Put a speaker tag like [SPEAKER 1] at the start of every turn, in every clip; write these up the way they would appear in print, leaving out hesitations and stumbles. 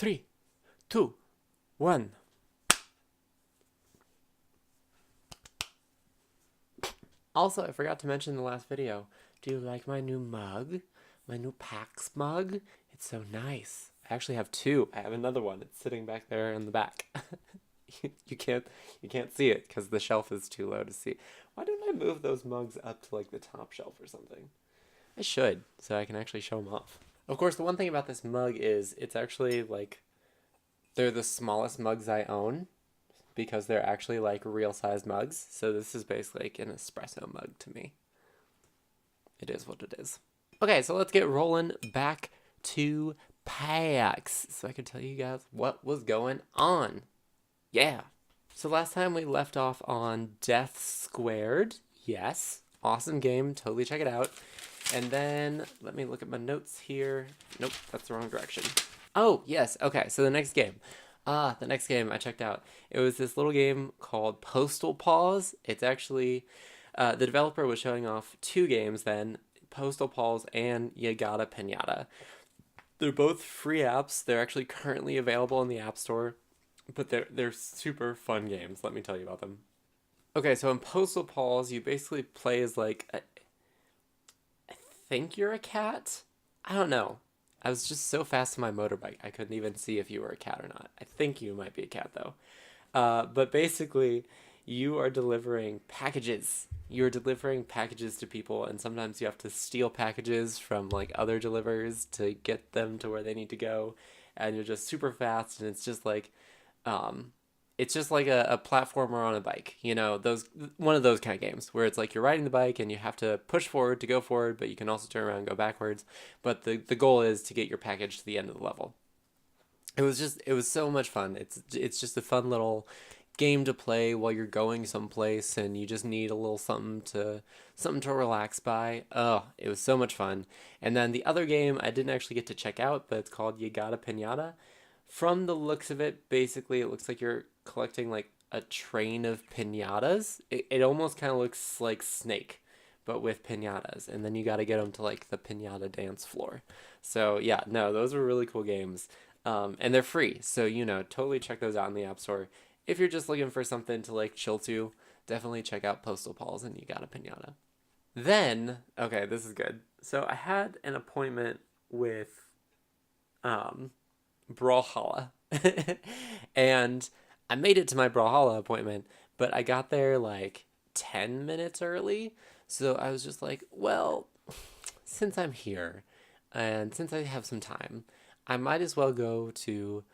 [SPEAKER 1] 3, 2, 1. Also, I forgot to mention in the last video, do you like my new mug? My new PAX mug? It's so nice. I actually have two. I have another one. It's sitting back there in the back. you can't see it because the shelf is too low to see. Why didn't I move those mugs up to like the top shelf or something? I should, so I can actually show them off. Of course, the one thing about this mug is it's actually like, they're the smallest mugs I own because they're actually like real sized mugs. So this is basically like an espresso mug to me. It is what it is. Okay, so let's get rolling back to PAX so I can tell you guys what was going on. Yeah. So last time we left off on Death Squared. Yes. Awesome game. Totally check it out. And then let me look at my notes here. Nope, that's the wrong direction. Oh, yes. Okay, so the next game. The next game I checked out. It was this little game called Postal Pause. It's actually, the developer was showing off two games then, Postal Pause and Yagata Pinata. They're both free apps. They're actually currently available in the App Store, but they're super fun games. Let me tell you about them. Okay, so in Postal Pause, you basically play as like, I think you're a cat? I don't know. I was just so fast on my motorbike, I couldn't even see if you were a cat or not. I think you might be a cat, though. But basically, you are delivering packages. You're delivering packages to people, and sometimes you have to steal packages from, like, other delivers to get them to where they need to go. And you're just super fast, and it's just like a platformer on a bike, you know, one of those kind of games where it's like you're riding the bike and you have to push forward to go forward, but you can also turn around and go backwards. But the goal is to get your package to the end of the level. It was so much fun. It's just a fun little game to play while you're going someplace and you just need a little something to relax by. Oh, it was so much fun. And then the other game I didn't actually get to check out, but it's called Yagata Pinata. From the looks of it, basically it looks like you're collecting like a train of pinatas. It almost kind of looks like Snake, but with pinatas. And then you got to get them to like the pinata dance floor. So yeah, no, those were really cool games. And they're free. So, you know, totally check those out in the App Store. If you're just looking for something to like chill to, definitely check out Postal Pause and You Got a Pinata. Then, okay, this is good. So I had an appointment with Brawlhalla. And I made it to my Brawlhalla appointment, but I got there like 10 minutes early. So I was just like, well, since I'm here and since I have some time, I might as well go to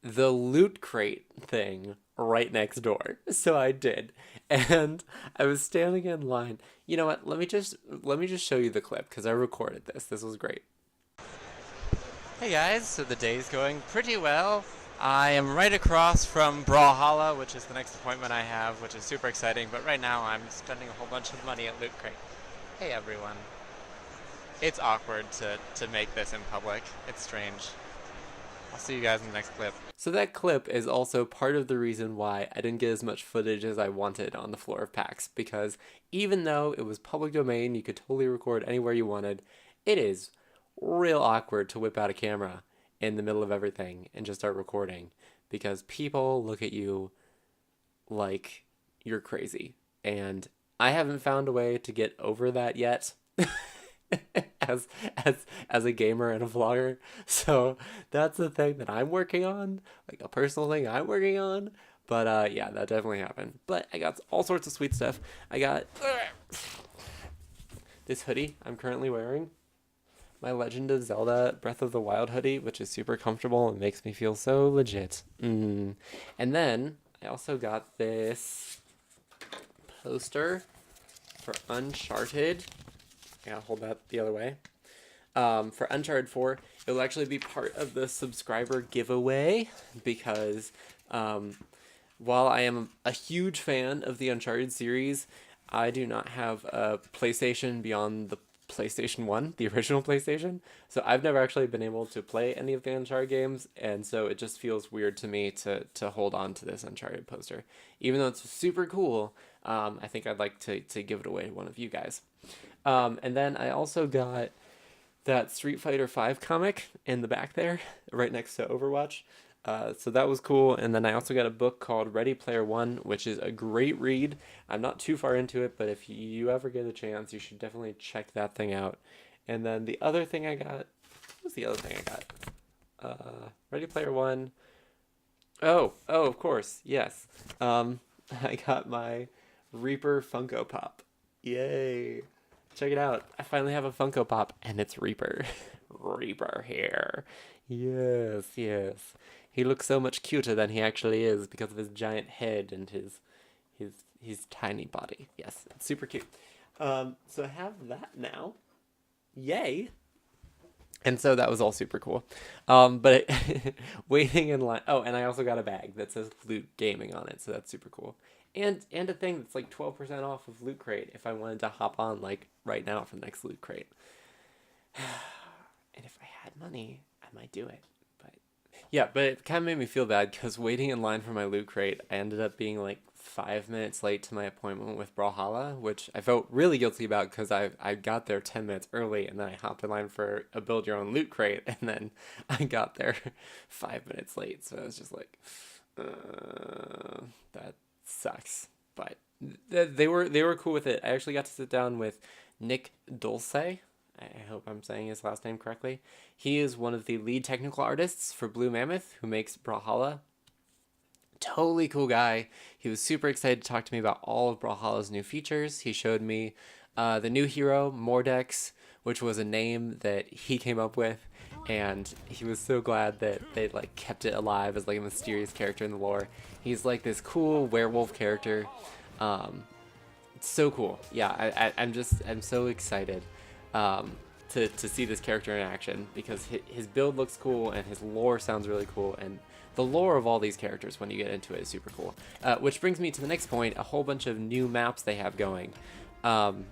[SPEAKER 1] the loot crate thing right next door. So I did. And I was standing in line. You know what? Let me just show you the clip because I recorded this. This was great. Hey guys, so the day's going pretty well. I am right across from Brawlhalla, which is the next appointment I have, which is super exciting, but right now I'm spending a whole bunch of money at Loot Crate. Hey everyone. It's awkward to make this in public. It's strange. I'll see you guys in the next clip. So that clip is also part of the reason why I didn't get as much footage as I wanted on the floor of PAX, because even though it was public domain, you could totally record anywhere you wanted, it is real awkward to whip out a camera in the middle of everything and just start recording because people look at you like you're crazy. And I haven't found a way to get over that yet as a gamer and a vlogger. So that's the thing that I'm working on, like a personal thing I'm working on. But yeah, that definitely happened. But I got all sorts of sweet stuff. I got this hoodie I'm currently wearing. My Legend of Zelda Breath of the Wild hoodie, which is super comfortable and makes me feel so legit. And then I also got this poster for Uncharted. I gotta hold that the other way. For Uncharted 4, it will actually be part of the subscriber giveaway because while I am a huge fan of the Uncharted series, I do not have a PlayStation beyond the PlayStation 1, the original PlayStation. So I've never actually been able to play any of the Uncharted games, and so it just feels weird to me to hold on to this Uncharted poster. Even though it's super cool, I think I'd like to give it away to one of you guys. And then I also got that Street Fighter V comic in the back there, right next to Overwatch. So that was cool. And then I also got a book called Ready Player One, which is a great read. I'm not too far into it, but if you ever get a chance, you should definitely check that thing out. And then the other thing I got, what was the other thing I got? Ready Player One. Oh, of course, yes. Um, I got my Reaper Funko Pop. Yay! Check it out. I finally have a Funko Pop, and it's Reaper. Reaper here. Yes, yes. He looks so much cuter than he actually is because of his giant head and his his tiny body. Yes, it's super cute. So I have that now. Yay! And so that was all super cool. But waiting in line. Oh, and I also got a bag that says Loot Gaming on it, so that's super cool. And a thing that's like 12% off of Loot Crate if I wanted to hop on like right now for the next Loot Crate. And if I had money, I might do it. But yeah, but it kind of made me feel bad because waiting in line for my Loot Crate, I ended up being like 5 minutes late to my appointment with Brawlhalla, which I felt really guilty about because I got there 10 minutes early and then I hopped in line for a build your own loot crate and then I got there 5 minutes late. So I was just like, that sucks. But they were cool with it. I actually got to sit down with Nick Dulce. I hope I'm saying his last name correctly. He is one of the lead technical artists for Blue Mammoth, who makes Brawlhalla. Totally cool guy. He was super excited to talk to me about all of Brawlhalla's new features. He showed me the new hero, Mordex, which was a name that he came up with, and he was so glad that they like kept it alive as like a mysterious character in the lore. He's like this cool werewolf character. Um, it's so cool. Yeah, I'm so excited um, to see this character in action because his build looks cool and his lore sounds really cool, and the lore of all these characters when you get into it is super cool. Which brings me to the next point: a whole bunch of new maps they have going um,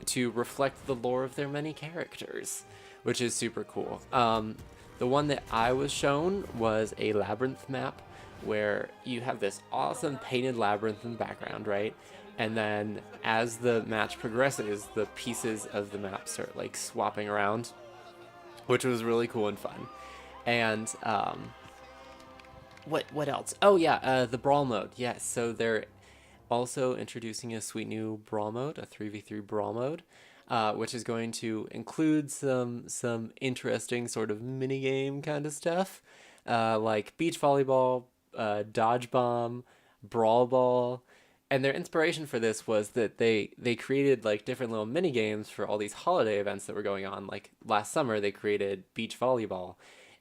[SPEAKER 1] to reflect the lore of their many characters, which is super cool. The one that I was shown was a labyrinth map where you have this awesome painted labyrinth in the background, right? And then as the match progresses, the pieces of the map start like swapping around, which was really cool and fun. And what else? Oh yeah, the brawl mode. Yes, so they're also introducing a sweet new brawl mode, a 3v3 brawl mode, which is going to include some interesting sort of mini game kind of stuff, like beach volleyball, dodge bomb, brawl ball. And their inspiration for this was that they created like different little mini games for all these holiday events that were going on. Like last summer, they created beach volleyball,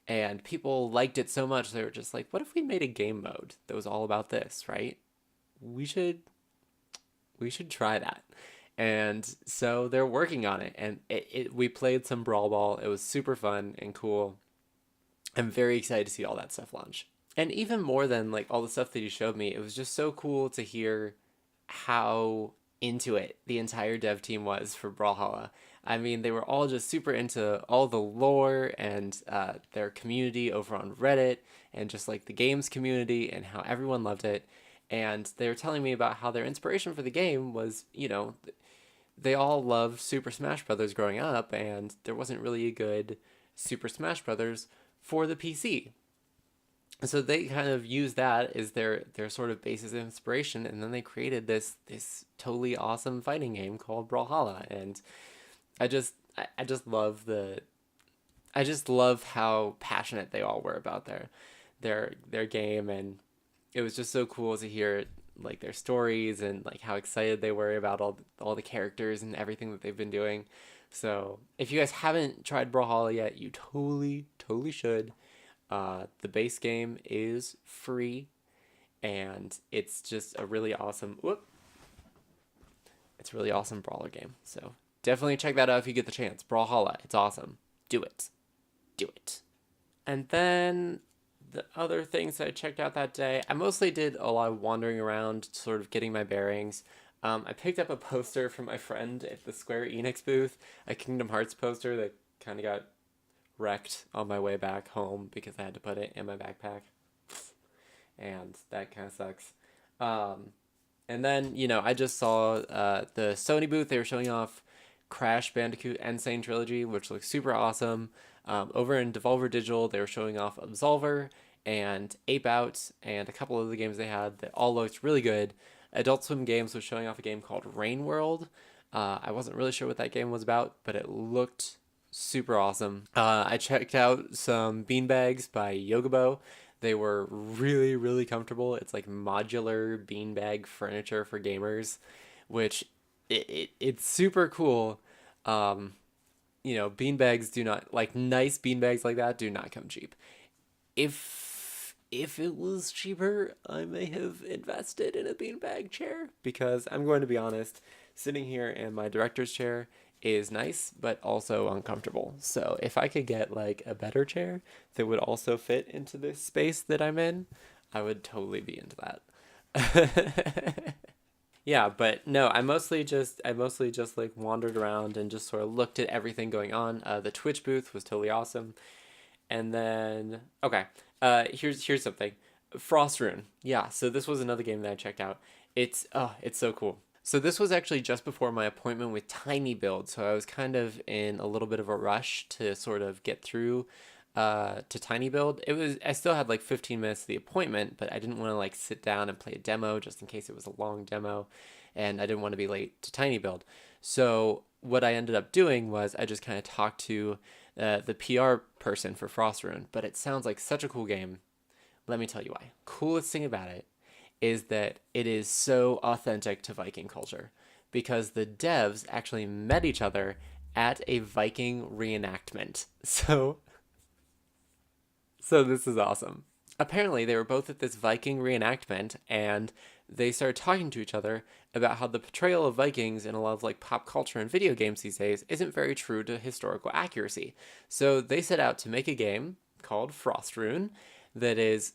[SPEAKER 1] and people liked it so much they were just like, "What if we made a game mode that was all about this?" Right? We should we should try that. And so they're working on it, and we played some brawl ball. It was super fun and cool. I'm very excited to see all that stuff launch. And even more than like all the stuff that you showed me, it was just so cool to hear how into it the entire dev team was for Brawlhalla. I mean, they were all just super into all the lore and their community over on Reddit and just like the games community and how everyone loved it. And they were telling me about how their inspiration for the game was, they all loved Super Smash Brothers growing up, and there wasn't really a good Super Smash Brothers for the PC. So they kind of used that as their sort of basis of inspiration, and then they created this totally awesome fighting game called Brawlhalla. And I just love I just love how passionate they all were about their game, and it was just so cool to hear like their stories and like how excited they were about all the characters and everything that they've been doing. So if you guys haven't tried Brawlhalla yet, you totally should. The base game is free, and it's just a really awesome. It's a really awesome brawler game. So definitely check that out if you get the chance. Brawlhalla, it's awesome. Do it, do it. And then the other things that I checked out that day, I mostly did a lot of wandering around, sort of getting my bearings. I picked up a poster from my friend at the Square Enix booth, a Kingdom Hearts poster that kind of got wrecked on my way back home because I had to put it in my backpack, and that kind of sucks. Um, and then I just saw the Sony booth. They were showing off Crash Bandicoot Insane Trilogy, which looks super awesome. Over in Devolver Digital, they were showing off Absolver and Ape Out and a couple of the games they had that all looked really good. Adult Swim Games was showing off a game called Rain World. I wasn't really sure what that game was about, but it looked super awesome. I checked out some beanbags by Yogabo. They were really, really comfortable. It's like modular beanbag furniture for gamers, which it's super cool. Um, beanbags do not, like, nice beanbags like that do not come cheap. If it was cheaper, I may have invested in a beanbag chair, because I'm going to be honest, sitting here in my director's chair is nice but also uncomfortable. So if I could get like a better chair that would also fit into this space that I'm in, I would totally be into that. Yeah, but no, I mostly just like wandered around and just sort of looked at everything going on. The Twitch booth was totally awesome. And then okay, here's something. Frost Rune. Yeah, so this was another game that I checked out. It's so cool. So this was actually just before my appointment with Tiny Build, so I was kind of in a little bit of a rush to sort of get through to Tiny Build. I still had like 15 minutes to the appointment, but I didn't want to like sit down and play a demo just in case it was a long demo, and I didn't want to be late to Tiny Build. So what I ended up doing was I just kind of talked to the PR person for Frost Rune, but it sounds like such a cool game. Let me tell you why. Coolest thing about it is that it is so authentic to Viking culture, because the devs actually met each other at a Viking reenactment. So this is awesome. Apparently, they were both at this Viking reenactment, and they started talking to each other about how the portrayal of Vikings in a lot of like pop culture and video games these days isn't very true to historical accuracy. So they set out to make a game called Frost Rune that is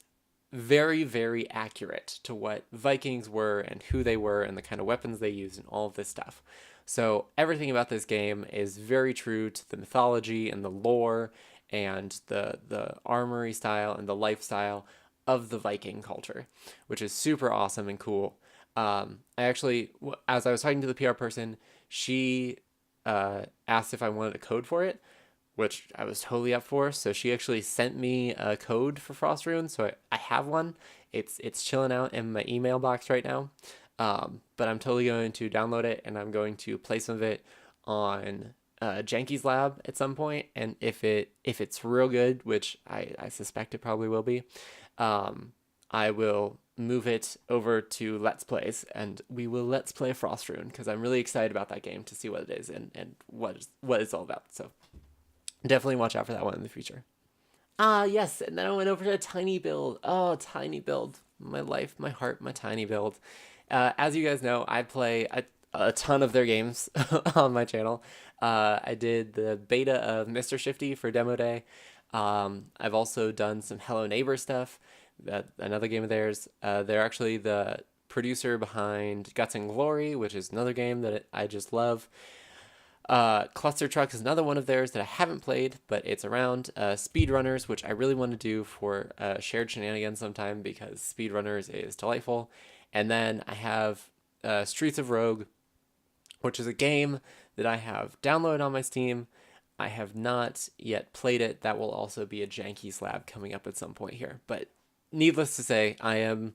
[SPEAKER 1] very, very accurate to what Vikings were and who they were and the kind of weapons they used and all of this stuff. So everything about this game is very true to the mythology and the lore and the armory style and the lifestyle of the Viking culture, which is super awesome and cool. I actually, as I was talking to the PR person, she asked if I wanted a code for it, which I was totally up for. So she actually sent me a code for Frost Rune, so I have one. It's chilling out in my email box right now. But I'm totally going to download it, and I'm going to play some of it on Janky's lab at some point. And if it's real good, which I suspect it probably will be, I will move it over to Let's Plays, and we will Let's Play Frost Rune, because I'm really excited about that game to see what it is and what it's all about. So definitely watch out for that one in the future. Yes, and then I went over to Tiny Build. Oh, Tiny Build. My life, my heart, my Tiny Build. As you guys know, I play a ton of their games on my channel. I did the beta of Mr. Shifty for Demo Day. I've also done some Hello Neighbor stuff, another game of theirs. They're actually the producer behind Guts and Glory, which is another game that I just love. Cluster Truck is another one of theirs that I haven't played, but it's around. Speedrunners, which I really want to do for shared shenanigans sometime, because Speedrunners is delightful. And then I have Streets of Rogue, which is a game that I have downloaded on my Steam. I have not yet played it. That will also be a Janky Lab coming up at some point here. But needless to say, I am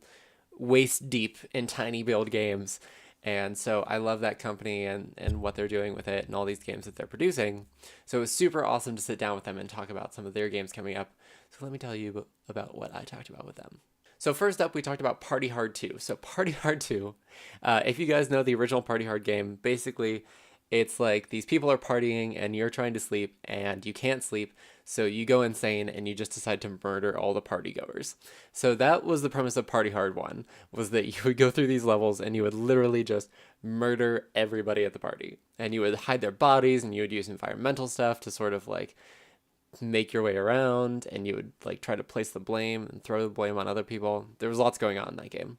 [SPEAKER 1] waist deep in Tiny Build games. And so I love that company and what they're doing with it and all these games that they're producing. So it was super awesome to sit down with them and talk about some of their games coming up. So let me tell you about what I talked about with them. So first up, we talked about Party Hard 2. So Party Hard 2, if you guys know the original Party Hard game, basically it's like these people are partying and you're trying to sleep and you can't sleep. So you go insane and you just decide to murder all the partygoers. So that was the premise of Party Hard 1, was that you would go through these levels and you would literally just murder everybody at the party. And you would hide their bodies and you would use environmental stuff to sort of like make your way around, and you would like try to place the blame and throw the blame on other people. There was lots going on in that game.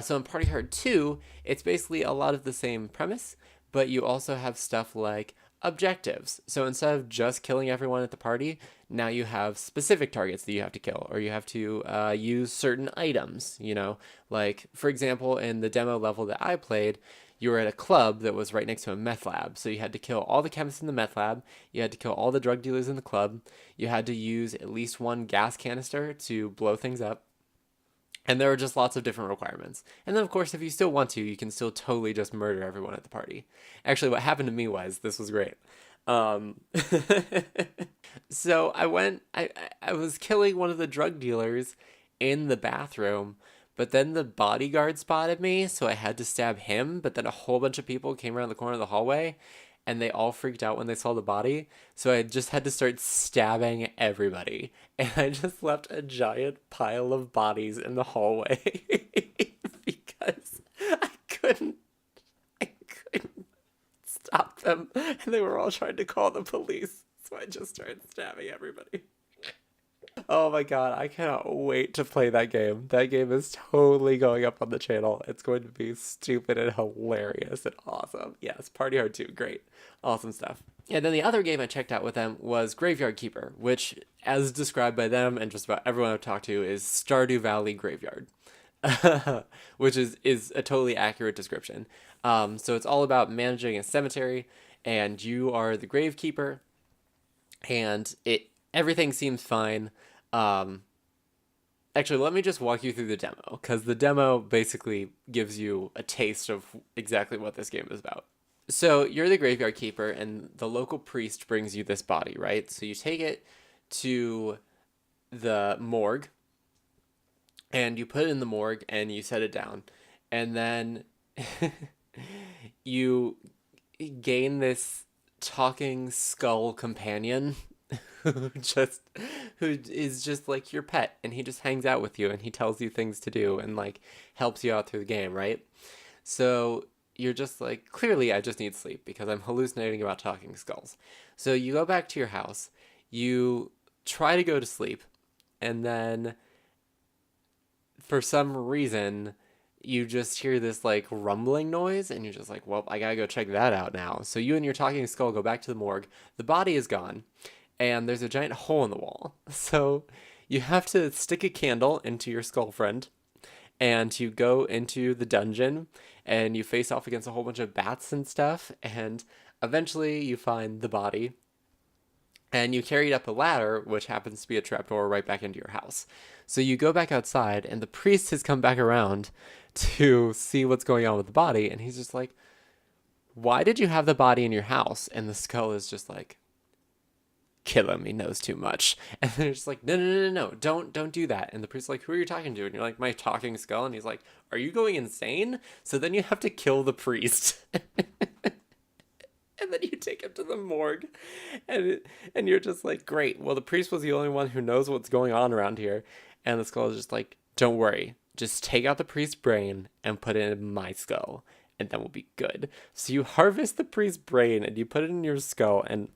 [SPEAKER 1] So in Party Hard 2, it's basically a lot of the same premise, but you also have stuff like objectives. So instead of just killing everyone at the party, now you have specific targets that you have to kill, or you have to use certain items, like, for example, in the demo level that I played, you were at a club that was right next to a meth lab. So you had to kill all the chemists in the meth lab. You had to kill all the drug dealers in the club. You had to use at least one gas canister to blow things up. And there were just lots of different requirements. And then, of course, if you still want to, you can still totally just murder everyone at the party. Actually, what happened to me was, this was great. Um, so I was killing one of the drug dealers in the bathroom, but then the bodyguard spotted me, so I had to stab him, but then a whole bunch of people came around the corner of the hallway, and they all freaked out when they saw the body, so I just had to start stabbing everybody, and I just left a giant pile of bodies in the hallway because couldn't I couldn't stop them, and they were all trying to call the police, so I just started stabbing everybody. Oh my god, I cannot wait to play that game. That game is totally going up on the channel. It's going to be stupid and hilarious and awesome. Yes, Party Hard 2, great. Awesome stuff. And then the other game I checked out with them was Graveyard Keeper, which, as described by them and just about everyone I've talked to, is Stardew Valley Graveyard. Which is a totally accurate description. So it's all about managing a cemetery, and you are the gravekeeper, and everything seems fine. Actually, let me just walk you through the demo, because the demo basically gives you a taste of exactly what this game is about. So you're the graveyard keeper, and the local priest brings you this body, right? So you take it to the morgue, and you put it in the morgue, and you set it down. And then you gain this talking skull companion who is just like your pet, and he just hangs out with you, and he tells you things to do and like helps you out through the game, right? So you're just like, clearly I just need sleep because I'm hallucinating about talking skulls. So you go back to your house, you try to go to sleep, and then for some reason you just hear this like rumbling noise, and you're just like, well, I gotta go check that out now. So you and your talking skull go back to the morgue. The body is gone, and there's a giant hole in the wall. So you have to stick a candle into your skull friend, and you go into the dungeon, and you face off against a whole bunch of bats and stuff, and eventually you find the body, and you carry it up a ladder, which happens to be a trapdoor right back into your house. So you go back outside, and the priest has come back around to see what's going on with the body, and he's just like, why did you have the body in your house? And the skull is just like, kill him, he knows too much. And they're just like, no, don't do that. And the priest's like, who are you talking to? And you're like, my talking skull. And he's like, are you going insane? So then you have to kill the priest. And then you take him to the morgue, and you're just like, great, well, the priest was the only one who knows what's going on around here. And the skull is just like, don't worry, just take out the priest's brain and put it in my skull, and then we'll be good. So you harvest the priest's brain and you put it in your skull, and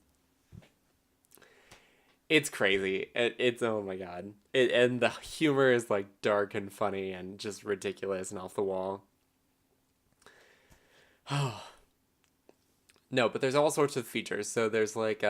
[SPEAKER 1] it's crazy. It's oh my god. And the humor is like dark and funny and just ridiculous and off the wall. Oh. No, but there's all sorts of features. So there's like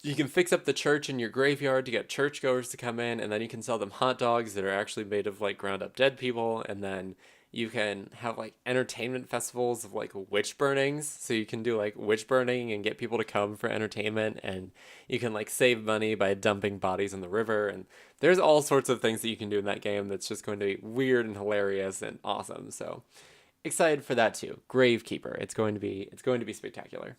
[SPEAKER 1] you can fix up the church in your graveyard to get churchgoers to come in, and then you can sell them hot dogs that are actually made of like ground up dead people, and then you can have like entertainment festivals of like witch burnings. So you can do like witch burning and get people to come for entertainment, and you can like save money by dumping bodies in the river, and there's all sorts of things that you can do in that game that's just going to be weird and hilarious and awesome. So excited for that too. Gravekeeper. It's going to be spectacular.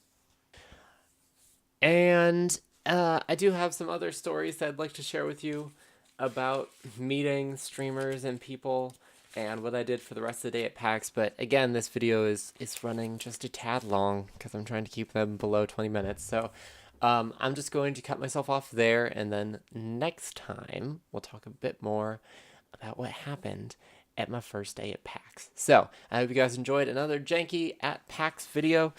[SPEAKER 1] And I do have some other stories that I'd like to share with you about meeting streamers and people and what I did for the rest of the day at PAX. But again, this video is running just a tad long because I'm trying to keep them below 20 minutes. So I'm just going to cut myself off there, and then next time we'll talk a bit more about what happened at my first day at PAX. So I hope you guys enjoyed another Janky at PAX video.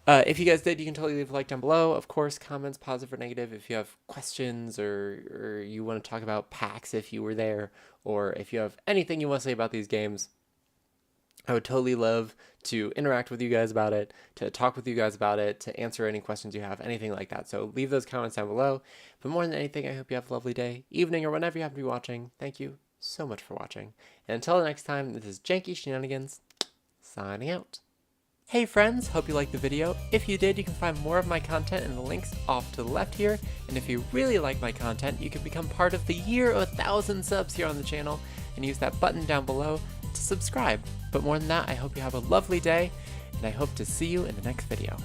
[SPEAKER 1] If you guys did, you can totally leave a like down below. Of course, comments, positive or negative. If you have questions, or you want to talk about PAX if you were there, or if you have anything you want to say about these games, I would totally love to interact with you guys about it, to talk with you guys about it, to answer any questions you have, anything like that. So leave those comments down below. But more than anything, I hope you have a lovely day, evening, or whenever you happen to be watching. Thank you so much for watching. And until the next time, this is Janky Shenanigans, signing out. Hey friends, hope you liked the video. If you did, you can find more of my content in the links off to the left here. And if you really like my content, you can become part of the year of 1,000 subs here on the channel and use that button down below to subscribe. But more than that, I hope you have a lovely day, and I hope to see you in the next video.